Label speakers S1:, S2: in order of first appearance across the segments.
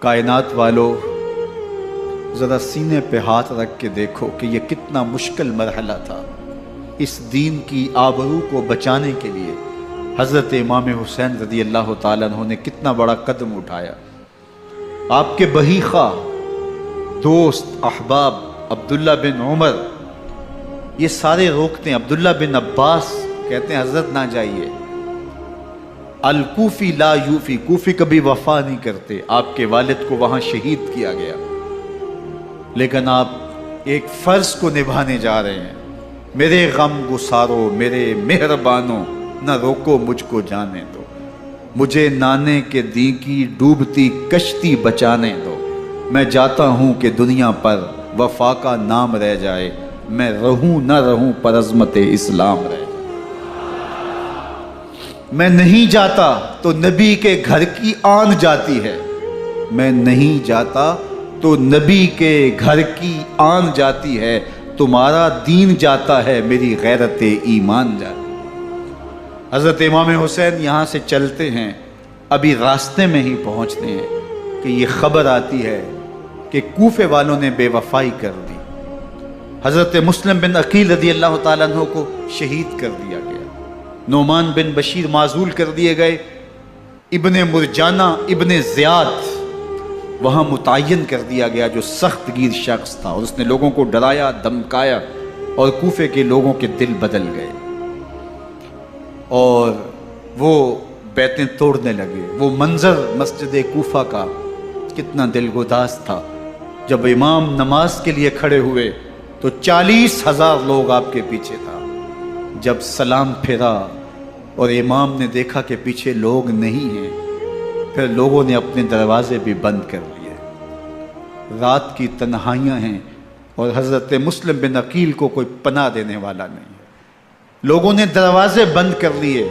S1: کائنات والو، ذرا سینے پہ ہاتھ رکھ کے دیکھو کہ یہ کتنا مشکل مرحلہ تھا۔ اس دین کی آبرو کو بچانے کے لیے حضرت امام حسین رضی اللہ تعالیٰ عنہ نے کتنا بڑا قدم اٹھایا۔ آپ کے بہی خواہ، دوست، احباب عبداللہ بن عمر یہ سارے روکتے ہیں۔ عبداللہ بن عباس کہتے ہیں حضرت نہ جائیے، الکوفی لا یوفی، کوفی کبھی وفا نہیں کرتے۔ آپ کے والد کو وہاں شہید کیا گیا، لیکن آپ ایک فرض کو نبھانے جا رہے ہیں۔ میرے غم گسارو، میرے مہربانوں، نہ روکو مجھ کو جانے دو، مجھے نانے کے دی کی ڈوبتی کشتی بچانے دو۔ میں جاتا ہوں کہ دنیا پر وفا کا نام رہ جائے، میں رہوں نہ رہوں پر عظمت اسلام رہ جائے۔ میں نہیں جاتا تو نبی کے گھر کی آن جاتی ہے، میں نہیں جاتا تو نبی کے گھر کی آن جاتی ہے۔ تمہارا دین جاتا ہے، میری غیرت ایمان جاتی ہے۔ حضرت امام حسین یہاں سے چلتے ہیں، ابھی راستے میں ہی پہنچتے ہیں کہ یہ خبر آتی ہے کہ کوفے والوں نے بے وفائی کر دی۔ حضرت مسلم بن عقیل رضی اللہ تعالیٰ عنہ کو شہید کر دیا گیا، نعمان بن بشیر معزول کر دیے گئے، ابن مرجانہ ابن زیاد وہاں متعین کر دیا گیا جو سخت گیر شخص تھا، اور اس نے لوگوں کو ڈرایا، دھمکایا، اور کوفے کے لوگوں کے دل بدل گئے اور وہ بیتیں توڑنے لگے۔ وہ منظر مسجد کوفہ کا کتنا دلگداز تھا۔ جب امام نماز کے لیے کھڑے ہوئے تو 40,000 لوگ آپ کے پیچھے تھا۔ جب سلام پھیرا اور امام نے دیکھا کہ پیچھے لوگ نہیں ہیں، پھر لوگوں نے اپنے دروازے بھی بند کر لیے۔ رات کی تنہائیاں ہیں اور حضرت مسلم بن عقیل کو کوئی پناہ دینے والا نہیں ہے۔ لوگوں نے دروازے بند کر لیے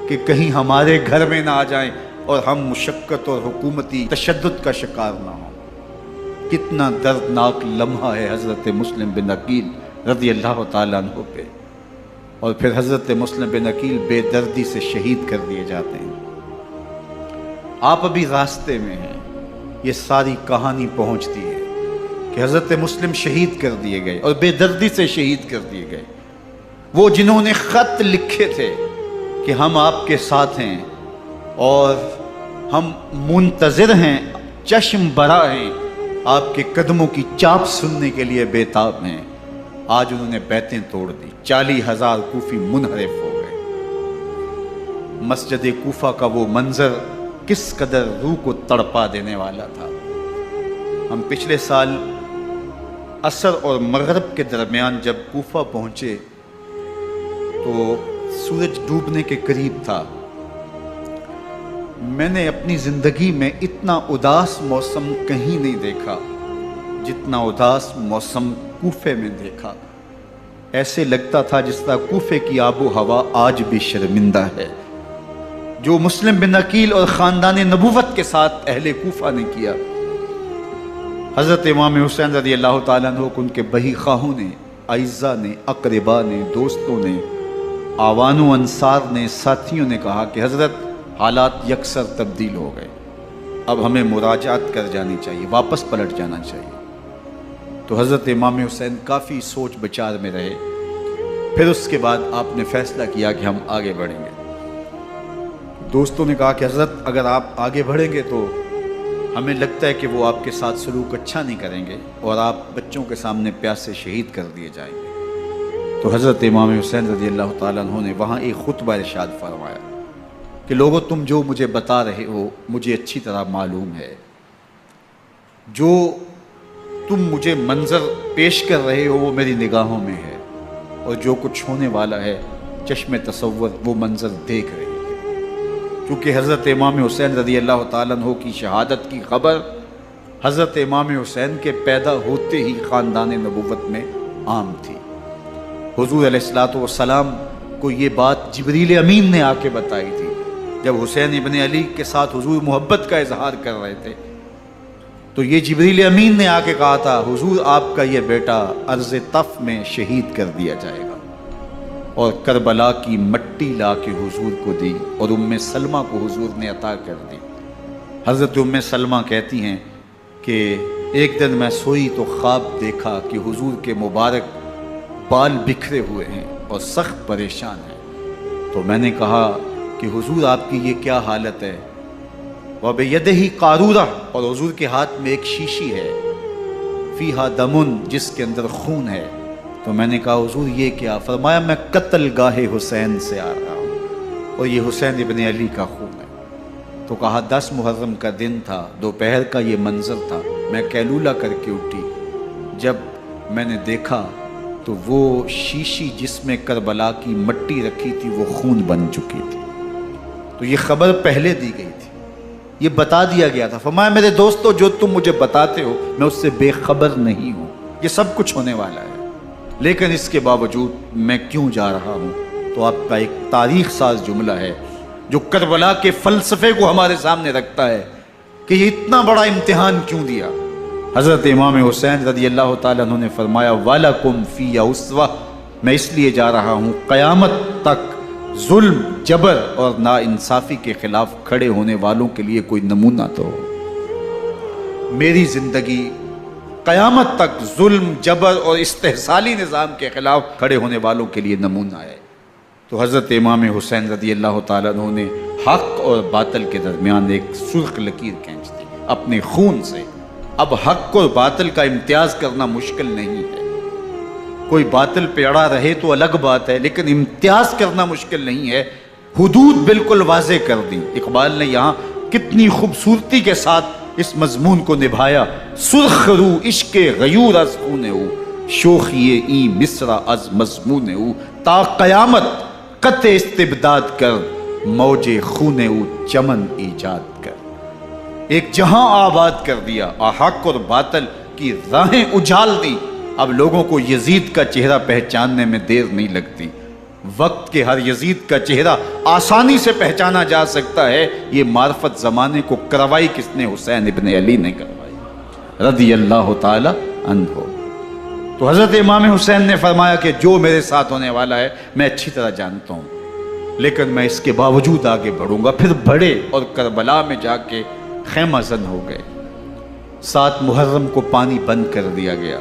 S1: کہ کہیں ہمارے گھر میں نہ آ جائیں اور ہم مشقت اور حکومتی تشدد کا شکار نہ ہوں۔ کتنا دردناک لمحہ ہے حضرت مسلم بن عقیل رضی اللہ تعالیٰ عنہ پہ، اور پھر حضرت مسلم بن عقیل بے دردی سے شہید کر دیے جاتے ہیں۔ آپ ابھی راستے میں ہیں، یہ ساری کہانی پہنچتی ہے کہ حضرت مسلم شہید کر دیے گئے اور بے دردی سے شہید کر دیے گئے۔ وہ جنہوں نے خط لکھے تھے کہ ہم آپ کے ساتھ ہیں اور ہم منتظر ہیں، چشم برا ہیں، آپ کے قدموں کی چاپ سننے کے لیے بےتاب ہیں، آج انہوں نے بیتیں توڑ دی۔ 40,000 کوفی منحرف ہو گئے۔ مسجد کوفہ کا وہ منظر کس قدر روح کو تڑپا دینے والا تھا۔ ہم پچھلے سال عصر اور مغرب کے درمیان جب کوفہ پہنچے تو سورج ڈوبنے کے قریب تھا۔ میں نے اپنی زندگی میں اتنا اداس موسم کہیں نہیں دیکھا جتنا اداس موسم کوفے میں دیکھا۔ ایسے لگتا تھا جس طرح کوفے کی آب و ہوا آج بھی شرمندہ ہے۔ جو مسلم بن عقیل اور خاندان نبوت کے ساتھ اہل کوفہ نے کیا، حضرت امام حسین رضی اللہ تعالیٰ عنہ کو ان کے بہی خواہوں نے، اعزاء نے، اقربا نے، دوستوں نے، آوان و انصار نے، ساتھیوں نے کہا کہ حضرت حالات یکسر تبدیل ہو گئے، اب ہمیں مراجعت کر جانی چاہیے، واپس پلٹ جانا چاہیے۔ تو حضرت امام حسین کافی سوچ بچار میں رہے۔ پھر اس کے بعد آپ نے فیصلہ کیا کہ ہم آگے بڑھیں گے۔ دوستوں نے کہا کہ حضرت اگر آپ آگے بڑھیں گے تو ہمیں لگتا ہے کہ وہ آپ کے ساتھ سلوک اچھا نہیں کریں گے اور آپ بچوں کے سامنے پیاسے شہید کر دیے جائیں گے۔ تو حضرت امام حسین رضی اللہ تعالیٰ عنہ نے وہاں ایک خطبہ ارشاد فرمایا کہ لوگوں تم جو مجھے بتا رہے ہو مجھے اچھی طرح معلوم ہے، جو تم مجھے منظر پیش کر رہے ہو وہ میری نگاہوں میں ہے، اور جو کچھ ہونے والا ہے چشم تصور وہ منظر دیکھ رہی ہے۔ کیونکہ حضرت امام حسین رضی اللہ تعالیٰ عنہ کی شہادت کی خبر حضرت امام حسین کے پیدا ہوتے ہی خاندان نبوت میں عام تھی۔ حضور علیہ الصلوۃ والسلام کو یہ بات جبریل امین نے آ کے بتائی تھی جب حسین ابن علی کے ساتھ حضور محبت کا اظہار کر رہے تھے، تو یہ جبریل امین نے آ کے کہا تھا حضور آپ کا یہ بیٹا عرض طف میں شہید کر دیا جائے گا۔ اور کربلا کی مٹی لا کے حضور کو دی اور ام سلمہ کو حضور نے عطا کر دی۔ حضرت ام سلمہ کہتی ہیں کہ ایک دن میں سوئی تو خواب دیکھا کہ حضور کے مبارک بال بکھرے ہوئے ہیں اور سخت پریشان ہیں، تو میں نے کہا کہ حضور آپ کی یہ کیا حالت ہے؟ وَبِيَدِهِ قَارُورَةٌ، اور حضور کے ہاتھ میں ایک شیشی ہے، فِيهَا دَمٌ، جس کے اندر خون ہے۔ تو میں نے کہا حضور یہ کیا؟ فرمایا میں قتل گاہ حسین سے آ رہا ہوں اور یہ حسین ابن علی کا خون ہے۔ تو کہا 10 محرم کا دن تھا، دوپہر کا یہ منظر تھا، میں قیلولہ کر کے اٹھی، جب میں نے دیکھا تو وہ شیشی جس میں کربلا کی مٹی رکھی تھی وہ خون بن چکی تھی۔ تو یہ خبر پہلے دی گئی تھی، یہ بتا دیا گیا تھا۔ فرمایا میرے دوستو جو تم مجھے بتاتے ہو میں اس سے بے خبر نہیں ہوں، یہ سب کچھ ہونے والا ہے، لیکن اس کے باوجود میں کیوں جا رہا ہوں؟ تو آپ کا ایک تاریخ ساز جملہ ہے جو کربلا کے فلسفے کو ہمارے سامنے رکھتا ہے کہ یہ اتنا بڑا امتحان کیوں دیا۔ حضرت امام حسین رضی اللہ تعالیٰ عنہ نے فرمایا وَلَكُمْ فِيَّ أُسْوَةٌ، میں اس لیے جا رہا ہوں قیامت تک ظلم، جبر اور ناانصافی کے خلاف کھڑے ہونے والوں کے لیے کوئی نمونہ تو ہو۔ میری زندگی قیامت تک ظلم، جبر اور استحصالی نظام کے خلاف کھڑے ہونے والوں کے لیے نمونہ ہے۔ تو حضرت امام حسین رضی اللہ تعالیٰ عنہ نے حق اور باطل کے درمیان ایک سرخ لکیر کھینچ دی اپنے خون سے۔ اب حق اور باطل کا امتیاز کرنا مشکل نہیں ہے، کوئی باطل پہ اڑا رہے تو الگ بات ہے، لیکن امتیاز کرنا مشکل نہیں ہے۔ حدود بالکل واضح کر دی۔ اقبال نے یہاں کتنی خوبصورتی کے ساتھ اس مضمون کو نبھایا۔ سرخ رو عشق غیور از خون او، شوخی ای مصرع از مضمون او، تا قیامت قطع استبداد کر، موج خون او چمن ایجاد کر۔ ایک جہاں آباد کر دیا، حق اور باطل کی راہیں اجال دی۔ اب لوگوں کو یزید کا چہرہ پہچاننے میں دیر نہیں لگتی، وقت کے ہر یزید کا چہرہ آسانی سے پہچانا جا سکتا ہے۔ یہ معرفت زمانے کو کروائی کس نے؟ حسین ابن علی نے کروائی رضی اللہ تعالی عنہ۔ تو حضرت امام حسین نے فرمایا کہ جو میرے ساتھ ہونے والا ہے میں اچھی طرح جانتا ہوں، لیکن میں اس کے باوجود آگے بڑھوں گا۔ پھر بڑھے اور کربلا میں جا کے خیمہ زن ہو گئے۔ 7 محرم کو پانی بند کر دیا گیا۔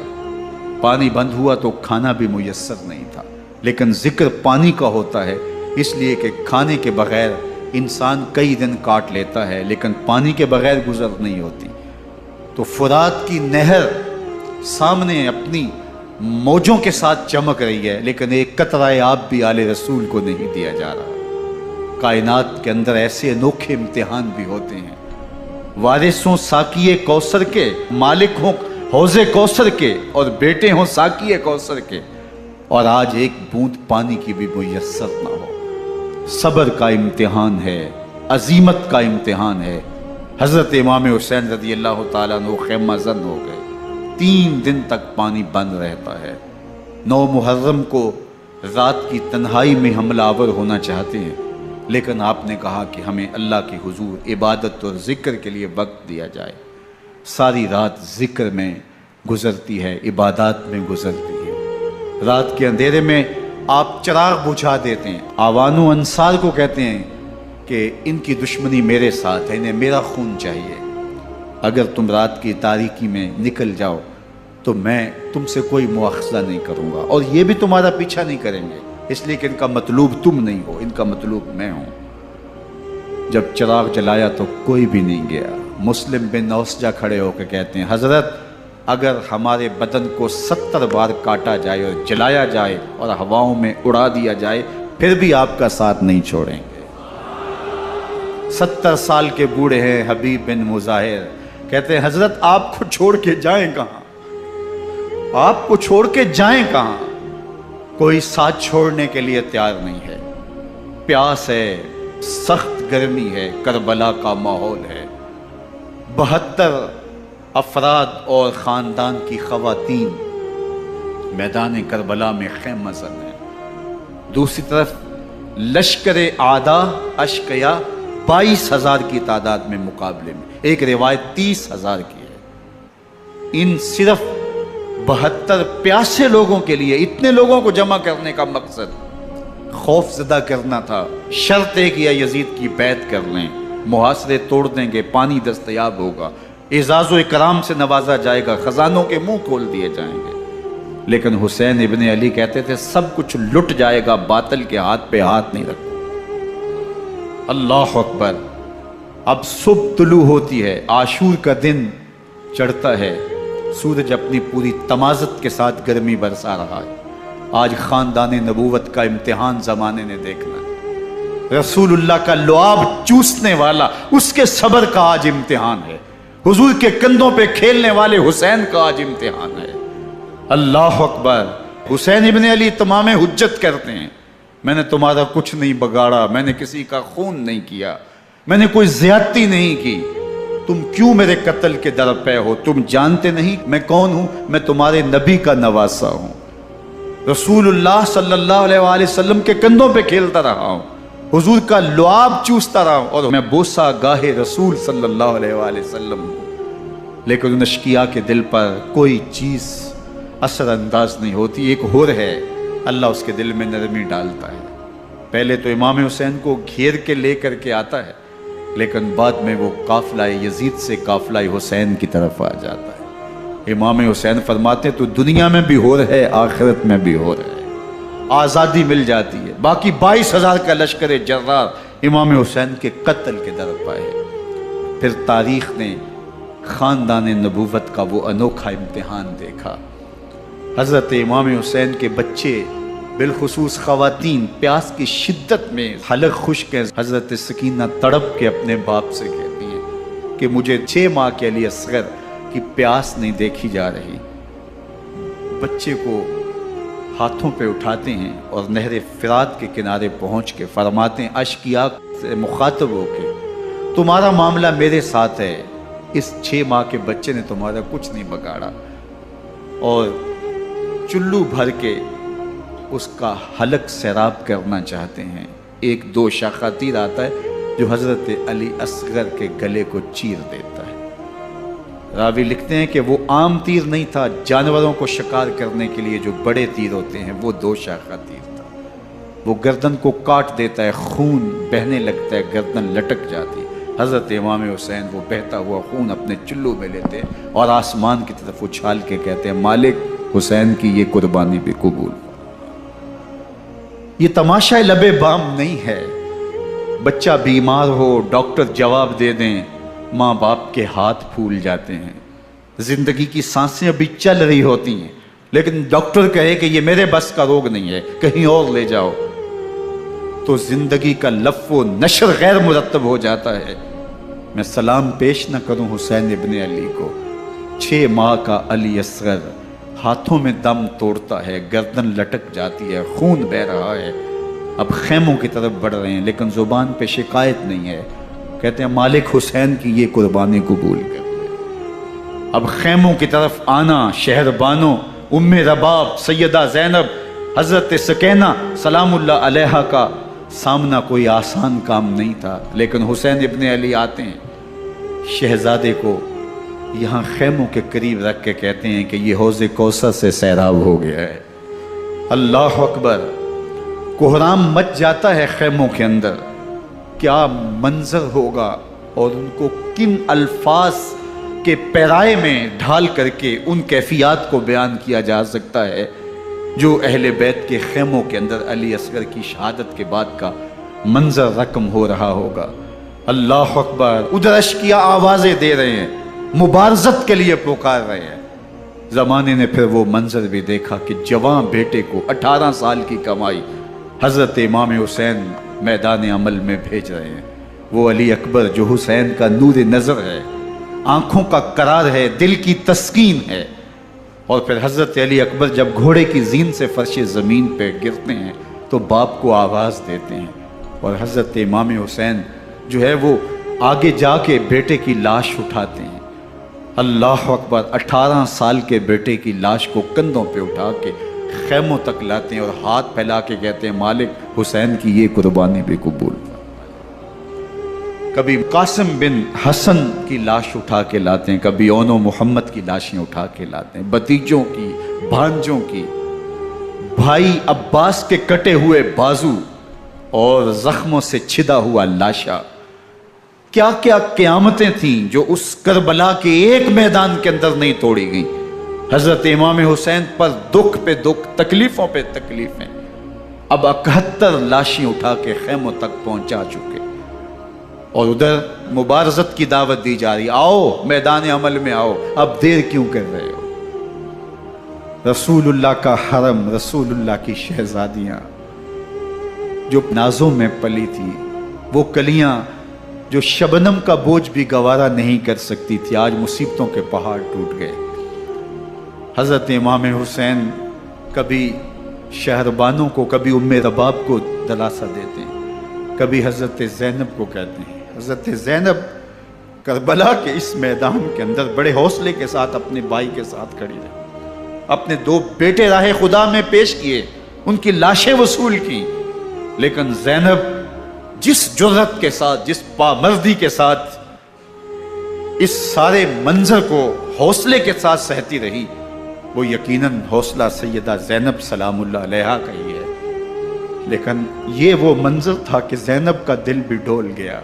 S1: پانی بند ہوا تو کھانا بھی میسر نہیں تھا، لیکن ذکر پانی کا ہوتا ہے اس لیے کہ کھانے کے بغیر انسان کئی دن کاٹ لیتا ہے، لیکن پانی کے بغیر گزر نہیں ہوتی۔ تو فرات کی نہر سامنے اپنی موجوں کے ساتھ چمک رہی ہے، لیکن ایک قطرہ آب بھی آل رسول کو نہیں دیا جا رہا۔ کائنات کے اندر ایسے انوکھے امتحان بھی ہوتے ہیں۔ وارثوں ساقی کوثر کے، مالک ہوں حوض کوثر کے، اور بیٹے ہوں ساقی کوثر کے، اور آج ایک بوند پانی کی بھی میسر نہ ہو۔ صبر کا امتحان ہے، عزیمت کا امتحان ہے۔ حضرت امام حسین رضی اللہ تعالیٰ عنہ خیمہ زن ہو گئے۔ 3 دن تک پانی بند رہتا ہے۔ 9 محرم کو رات کی تنہائی میں حملہ آور ہونا چاہتے ہیں، لیکن آپ نے کہا کہ ہمیں اللہ کے حضور عبادت اور ذکر کے لیے وقت دیا جائے۔ ساری رات ذکر میں گزرتی ہے، عبادات میں گزرتی ہے۔ رات کے اندھیرے میں آپ چراغ بجھا دیتے ہیں۔ آوان و انصار کو کہتے ہیں کہ ان کی دشمنی میرے ساتھ ہے، انہیں میرا خون چاہیے۔ اگر تم رات کی تاریکی میں نکل جاؤ تو میں تم سے کوئی مواخذہ نہیں کروں گا، اور یہ بھی تمہارا پیچھا نہیں کریں گے، اس لیے کہ ان کا مطلوب تم نہیں ہو، ان کا مطلوب میں ہوں۔ جب چراغ جلایا تو کوئی بھی نہیں گیا۔ مسلم بن نوسجہ کھڑے ہو کے کہتے ہیں حضرت اگر ہمارے بدن کو 70 بار کاٹا جائے اور جلایا جائے اور ہواؤں میں اڑا دیا جائے پھر بھی آپ کا ساتھ نہیں چھوڑیں گے۔ 70 سال کے بوڑھے ہیں حبیب بن مظاہر، کہتے ہیں حضرت آپ کو چھوڑ کے جائیں کہاں، آپ کو چھوڑ کے جائیں کہاں؟ کوئی ساتھ چھوڑنے کے لیے تیار نہیں ہے۔ پیاس ہے، سخت گرمی ہے، کربلا کا ماحول ہے، 72 افراد اور خاندان کی خواتین میدان کربلا میں خیمہ زن ہیں۔ دوسری طرف لشکر اعداء اشقیا 22,000 کی تعداد میں مقابلے میں، ایک روایت 30,000 کی ہے۔ ان صرف 72 پیاسے لوگوں کے لیے اتنے لوگوں کو جمع کرنے کا مقصد خوف زدہ کرنا تھا، شرط ہے کہ یا یزید کی بیعت کر لیں، محاصرے توڑ دیں گے، پانی دستیاب ہوگا، اعزاز و اکرام سے نوازا جائے گا، خزانوں کے منہ کھول دیے جائیں گے۔ لیکن حسین ابن علی کہتے تھے سب کچھ لٹ جائے گا، باطل کے ہاتھ پہ ہاتھ نہیں رکھو۔ اللہ اکبر۔ اب صبح طلوع ہوتی ہے، عاشور کا دن چڑھتا ہے، سورج اپنی پوری تمازت کے ساتھ گرمی برسا رہا ہے۔ آج خاندان نبوت کا امتحان زمانے نے دیکھنا ہے۔ رسول اللہ کا لعاب چوسنے والا، اس کے صبر کا آج امتحان ہے۔ حضور کے کندھوں پہ کھیلنے والے حسین کا آج امتحان ہے۔ اللہ اکبر۔ حسین ابن علی تمام حجت کرتے ہیں، میں نے تمہارا کچھ نہیں بگاڑا، میں نے کسی کا خون نہیں کیا، میں نے کوئی زیادتی نہیں کی، تم کیوں میرے قتل کے در پہ ہو؟ تم جانتے نہیں میں کون ہوں؟ میں تمہارے نبی کا نواسا ہوں، رسول اللہ صلی اللہ علیہ وآلہ وسلم کے کندھوں پہ کھیلتا رہا ہوں، حضور کا لعاب چوستا رہا ہوں، اور میں بوسہ گاہ رسول صلی اللہ علیہ وآلہ وسلم ہوں۔ لیکن ان اشقیاء کے دل پر کوئی چیز اثر انداز نہیں ہوتی۔ ایک ہور ہے، اللہ اس کے دل میں نرمی ڈالتا ہے۔ پہلے تو امام حسین کو گھیر کے لے کر کے آتا ہے، لیکن بعد میں وہ قافلہ یزید سے قافلہ حسین کی طرف آ جاتا ہے۔ امام حسین فرماتے تو دنیا میں بھی ہور ہے، آخرت میں بھی ہور ہے، آزادی مل جاتی ہے۔ باقی 22,000 کا لشکر جرار امام حسین کے قتل کے در پائے۔ پھر تاریخ نے خاندان نبوت کا وہ انوکھا امتحان دیکھا۔ حضرت امام حسین کے بچے، بالخصوص خواتین، پیاس کی شدت میں حلق خشک ہیں۔ حضرت سکینہ تڑپ کے اپنے باپ سے کہتی ہیں کہ مجھے 6 ماہ کے علی اصغر کی پیاس نہیں دیکھی جا رہی۔ بچے کو ہاتھوں پہ اٹھاتے ہیں اور نہر فرات کے کنارے پہنچ کے فرماتے ہیں اشقیاء سے مخاطب ہو کے، تمہارا معاملہ میرے ساتھ ہے، اس 6 ماہ کے بچے نے تمہارا کچھ نہیں بگاڑا، اور چلو بھر کے اس کا حلق سیراب کرنا چاہتے ہیں۔ ایک 2 شاخہ تیر آتا ہے جو حضرت علی اصغر کے گلے کو چیر دیتا ہے۔ راوی لکھتے ہیں کہ وہ عام تیر نہیں تھا، جانوروں کو شکار کرنے کے لیے جو بڑے تیر ہوتے ہیں وہ 2 شاخہ تیر تھا۔ وہ گردن کو کاٹ دیتا ہے، خون بہنے لگتا ہے، گردن لٹک جاتی ہے۔ حضرت امام حسین وہ بہتا ہوا خون اپنے چلو میں لیتے ہیں اور آسمان کی طرف اچھال کے کہتے ہیں مالک حسین کی یہ قربانی بھی قبول۔ یہ تماشا لبے بام نہیں ہے۔ بچہ بیمار ہو، ڈاکٹر جواب دے دیں، ماں باپ کے ہاتھ پھول جاتے ہیں۔ زندگی کی سانسیں ابھی چل رہی ہوتی ہیں، لیکن ڈاکٹر کہے کہ یہ میرے بس کا روگ نہیں ہے، کہیں اور لے جاؤ، تو زندگی کا لف و نشر غیر مرتب ہو جاتا ہے۔ میں سلام پیش نہ کروں حسین ابن علی کو، 6 ماہ کا علی اصغر ہاتھوں میں دم توڑتا ہے، گردن لٹک جاتی ہے، خون بہہ رہا ہے۔ اب خیموں کی طرف بڑھ رہے ہیں، لیکن زبان پہ شکایت نہیں ہے، کہتے ہیں مالک حسین کی یہ قربانی قبول کر لے۔ اب خیموں کی طرف آنا، شہر بانو، ام رباب، سیدہ زینب، حضرت سکینہ سلام اللہ علیہا کا سامنا کوئی آسان کام نہیں تھا، لیکن حسین ابن علی آتے ہیں، شہزادے کو یہاں خیموں کے قریب رکھ کے کہتے ہیں کہ یہ حوض کوثر سے سیراب ہو گیا ہے۔ اللہ اکبر۔ کوہرام مچ جاتا ہے خیموں کے اندر، کیا منظر ہوگا، اور ان کو کن الفاظ کے پیرائے میں ڈھال کر کے ان کیفیات کو بیان کیا جا سکتا ہے جو اہل بیت کے خیموں کے اندر علی اصغر کی شہادت کے بعد کا منظر رقم ہو رہا ہوگا۔ اللہ اکبر۔ ادھر اشقیاء آوازیں دے رہے ہیں، مبارزت کے لیے پکار رہے ہیں۔ زمانے نے پھر وہ منظر بھی دیکھا کہ جوان بیٹے کو 18 سال کی کمائی حضرت امام حسین میدان عمل میں بھیج رہے ہیں۔ وہ علی اکبر جو حسین کا نور نظر ہے، آنکھوں کا قرار ہے، دل کی تسکین ہے۔ اور پھر حضرت علی اکبر جب گھوڑے کی زین سے فرش زمین پہ گرتے ہیں تو باپ کو آواز دیتے ہیں، اور حضرت امام حسین جو ہے وہ آگے جا کے بیٹے کی لاش اٹھاتے ہیں۔ اللہ اکبر۔ 18 سال کے بیٹے کی لاش کو کندھوں پہ اٹھا کے خیموں تک لاتے ہیں اور ہاتھ پھیلا کے کہتے ہیں مالک حسین کی یہ قربانی بھی قبول۔ کبھی قاسم بن حسن کی لاش اٹھا کے لاتے ہیں، کبھی اون و محمد کی لاشیں اٹھا کے لاتے ہیں، بتیجوں کی، بھانجوں کی، بھائی عباس کے کٹے ہوئے بازو اور زخموں سے چھدا ہوا لاشا، کیا کیا قیامتیں تھیں جو اس کربلا کے ایک میدان کے اندر نہیں توڑی گئیں۔ حضرت امام حسین پر دکھ پہ دکھ، تکلیفوں پہ تکلیفیں، اب 71 لاشیں اٹھا کے خیموں تک پہنچا چکے، اور ادھر مبارزت کی دعوت دی جا رہی، آؤ میدان عمل میں آؤ، اب دیر کیوں کر رہے ہو؟ رسول اللہ کا حرم، رسول اللہ کی شہزادیاں جو نازوں میں پلی تھی، وہ کلیاں جو شبنم کا بوجھ بھی گوارا نہیں کر سکتی تھی، آج مصیبتوں کے پہاڑ ٹوٹ گئے۔ حضرت امام حسین کبھی شہربانوں کو، کبھی ام رباب کو دلاسا دیتے ہیں، کبھی حضرت زینب کو کہتے ہیں۔ حضرت زینب کربلا کے اس میدان کے اندر بڑے حوصلے کے ساتھ اپنے بھائی کے ساتھ کھڑی رہی، اپنے 2 بیٹے راہ خدا میں پیش کیے، ان کی لاشیں وصول کی، لیکن زینب جس جرأت کے ساتھ، جس پامردی کے ساتھ اس سارے منظر کو حوصلے کے ساتھ سہتی رہی، وہ یقیناً حوصلہ سیدہ زینب سلام اللہ علیہا کا ہی ہے۔ لیکن یہ وہ منظر تھا کہ زینب کا دل بھی ڈول گیا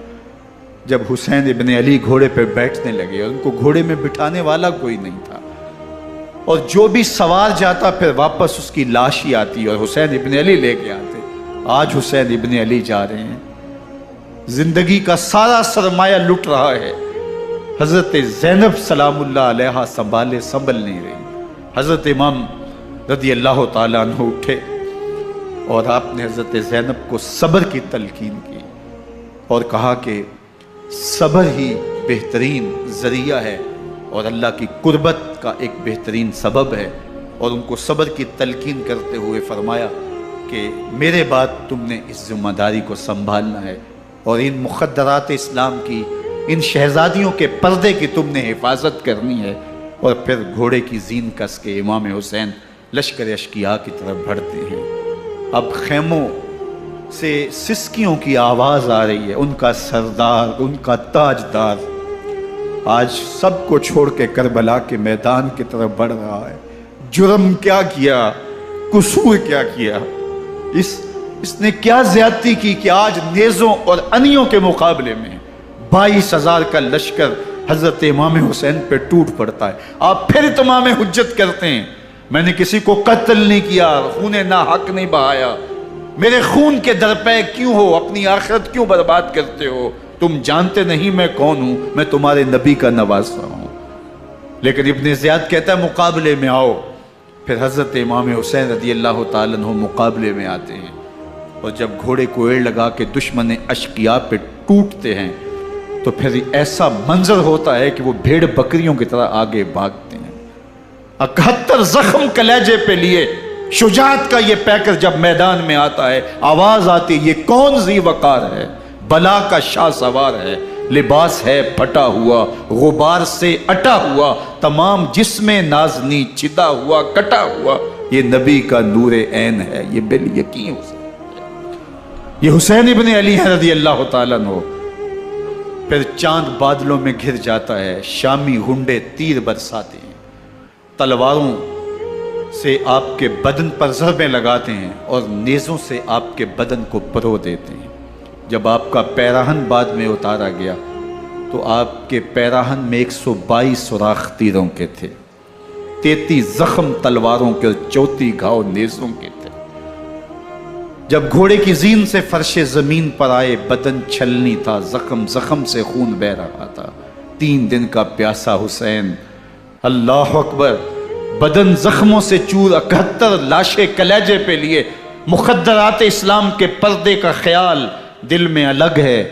S1: جب حسین ابن علی گھوڑے پہ بیٹھنے لگے، اور ان کو گھوڑے میں بٹھانے والا کوئی نہیں تھا، اور جو بھی سوار جاتا پھر واپس اس کی لاش ہی آتی اور حسین ابن علی لے کے آتے۔ آج حسین ابن علی جا رہے ہیں، زندگی کا سارا سرمایہ لٹ رہا ہے، حضرت زینب سلام اللہ علیہا سنبھل نہیں رہی۔ حضرت امام رضی اللہ تعالیٰ عنہ اٹھے اور آپ نے حضرت زینب کو صبر کی تلقین کی اور کہا کہ صبر ہی بہترین ذریعہ ہے اور اللہ کی قربت کا ایک بہترین سبب ہے، اور ان کو صبر کی تلقین کرتے ہوئے فرمایا کہ میرے بعد تم نے اس ذمہ داری کو سنبھالنا ہے، اور ان مخدرات اسلام کی، ان شہزادیوں کے پردے کی تم نے حفاظت کرنی ہے۔ اور پھر گھوڑے کی زین کس کے امام حسین لشکر اشقیاء کی طرف بڑھتے ہیں۔ اب خیموں سے سسکیوں کی آواز آ رہی ہے، ان کا سردار، ان کا تاجدار آج سب کو چھوڑ کے کربلا کے میدان کی طرف بڑھ رہا ہے۔ جرم کیا کیا، قصور کیا کیا، اس نے کیا زیادتی کی کہ آج نیزوں اور انیوں کے مقابلے میں 22,000 کا لشکر حضرت امام حسین پہ ٹوٹ پڑتا ہے۔ آپ پھر اتمام حجت کرتے ہیں، میں نے کسی کو قتل نہیں کیا، خون ناحق نہیں بہایا، میرے خون کے درپے کیوں ہو، اپنی آخرت کیوں برباد کرتے ہو؟ تم جانتے نہیں میں کون ہوں، میں تمہارے نبی کا نواسا ہوں۔ لیکن ابن زیاد کہتا ہے مقابلے میں آؤ۔ پھر حضرت امام حسین رضی اللہ تعالیٰ عنہ مقابلے میں آتے ہیں، اور جب گھوڑے کو ایڑ لگا کے دشمن اشقیاء پہ ٹوٹتے ہیں تو پھر ایسا منظر ہوتا ہے کہ وہ بھیڑ بکریوں کی طرح آگے بھاگتے ہیں۔ 71 زخم کلیجے پہ لیے شجاعت کا یہ پیکر جب میدان میں آتا ہے، آواز آتی، یہ کون ذی وقار ہے، بلا کا شاہ سوار ہے، لباس ہے پھٹا ہوا، غبار سے اٹا ہوا، تمام جسم نازنی چدا ہوا کٹا ہوا، یہ نبی کا نور عین ہے، یہ بال یقین یہ حسین ابن علی ہے رضی اللہ تعالیٰ عنہ۔ پھر چاند بادلوں میں گھر جاتا ہے، شامی غنڈے تیر برساتے ہیں، تلواروں سے آپ کے بدن پر ضربیں لگاتے ہیں اور نیزوں سے آپ کے بدن کو پرو دیتے ہیں۔ جب آپ کا پیراہن بعد میں اتارا گیا تو آپ کے پیراہن میں 122 سوراخ تیروں کے تھے، 33 زخم تلواروں کے اور 34 گھاؤ نیزوں کے تھے۔ جب گھوڑے کی زین سے فرش زمین پر آئے، بدن چھلنی تھا، زخم زخم سے خون بہ رہا تھا، 3 دن کا پیاسا حسین، اللہ اکبر، بدن زخموں سے چور، 71 لاشیں کلیجے پہ لیے، مخدرات اسلام کے پردے کا خیال دل میں الگ ہے،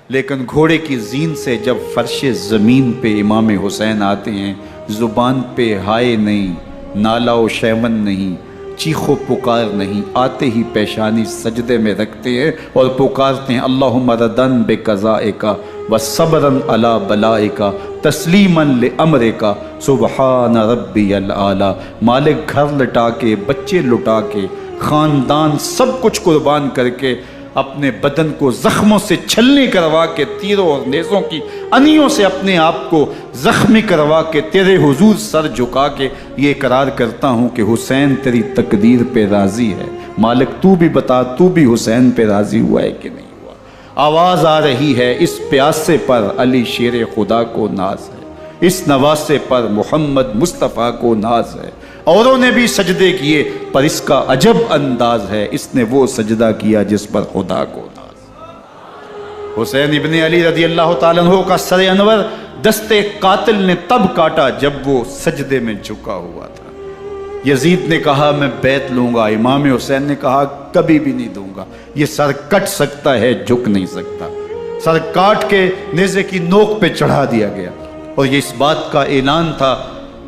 S1: لیکن گھوڑے کی زین سے جب فرش زمین پہ امام حسین آتے ہیں، زبان پہ ہائے نہیں، نالا و شیمن نہیں، چیخ و پکار نہیں، آتے ہی پیشانی سجدے میں رکھتے ہیں اور پکارتے ہیں اللہم ردن بقضائک وصبرن علی بلائک تسلیما لامرک سبحان ربی العالی۔ مالک گھر لٹا کے، بچے لٹا کے، خاندان سب کچھ قربان کر کے اپنے بدن کو زخموں سے چھلنی کروا کے تیروں اور نیزوں کی انیوں سے اپنے آپ کو زخمی کروا کے تیرے حضور سر جھکا کے یہ اقرار کرتا ہوں کہ حسین تیری تقدیر پہ راضی ہے۔ مالک تو بھی بتا، تو بھی حسین پہ راضی ہوا ہے کہ نہیں ہوا؟ آواز آ رہی ہے، اس پیاسے پر علی شیر خدا کو ناز ہے، اس نواسے پر محمد مصطفیٰ کو ناز ہے۔ اوروں نے بھی سجدے کیے پر اس کا عجب انداز ہے، اس نے وہ سجدہ کیا جس پر خدا کو ناز۔ حسین ابن علی رضی اللہ تعالیٰ عنہ کا سر انور دستے قاتل نے تب کاٹا جب وہ سجدے میں جھکا ہوا تھا۔ یزید نے کہا میں بیعت لوں گا، امام حسین نے کہا کبھی بھی نہیں دوں گا، یہ سر کٹ سکتا ہے جھک نہیں سکتا۔ سر کاٹ کے نیزے کی نوک پہ چڑھا دیا گیا اور یہ اس بات کا اعلان تھا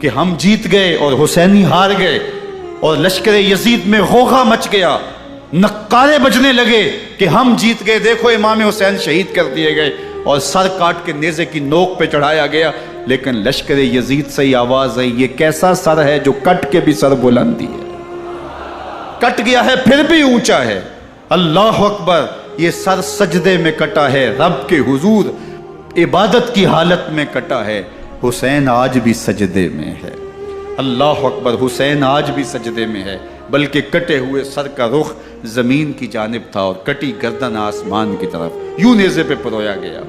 S1: کہ ہم جیت گئے اور حسینی ہار گئے، اور لشکر یزید میں غوغا مچ گیا، نقارے بجنے لگے کہ ہم جیت گئے، دیکھو امام حسین شہید کر دیے گئے، اور سر کاٹ کے نیزے کی نوک پہ چڑھایا گیا۔ لیکن لشکر یزید سے ہی آواز آئی، یہ کیسا سر ہے جو کٹ کے بھی سر بلندی ہے، کٹ گیا ہے پھر بھی اونچا ہے۔ اللہ اکبر، یہ سر سجدے میں کٹا ہے، رب کے حضور عبادت کی حالت میں کٹا ہے۔ حسین آج بھی سجدے میں ہے، اللہ اکبر، حسین آج بھی سجدے میں ہے، بلکہ کٹے ہوئے سر کا رخ زمین کی جانب تھا اور کٹی گردن آسمان کی طرف، یوں نیزے پہ پرویا گیا۔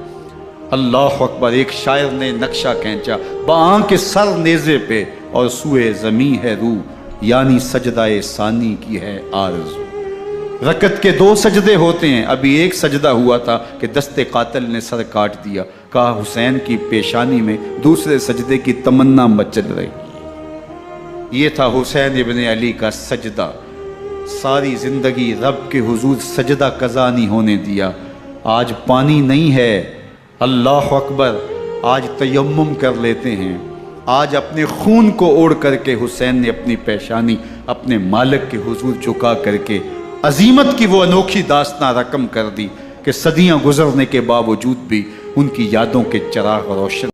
S1: اللہ اکبر، ایک شاعر نے نقشہ کھینچا، بآنکھ سر نیزے پہ اور سوئے زمین ہے روح، یعنی سجدہ ثانی کی ہے آرزو۔ رکعت کے 2 سجدے ہوتے ہیں، ابھی ایک سجدہ ہوا تھا کہ دستے قاتل نے سر کاٹ دیا، کہا حسین کی پیشانی میں دوسرے سجدے کی تمنا مچل رہی۔ یہ تھا حسین ابن علی کا سجدہ، ساری زندگی رب کے حضور سجدہ قضا نہیں ہونے دیا۔ آج پانی نہیں ہے، اللہ اکبر، آج تیمم کر لیتے ہیں، آج اپنے خون کو اوڑھ کر کے حسین نے اپنی پیشانی اپنے مالک کے حضور جھکا کر کے عظیمت کی وہ انوکھی داستان رقم کر دی کہ صدیاں گزرنے کے باوجود بھی ان کی یادوں کے چراغ روشن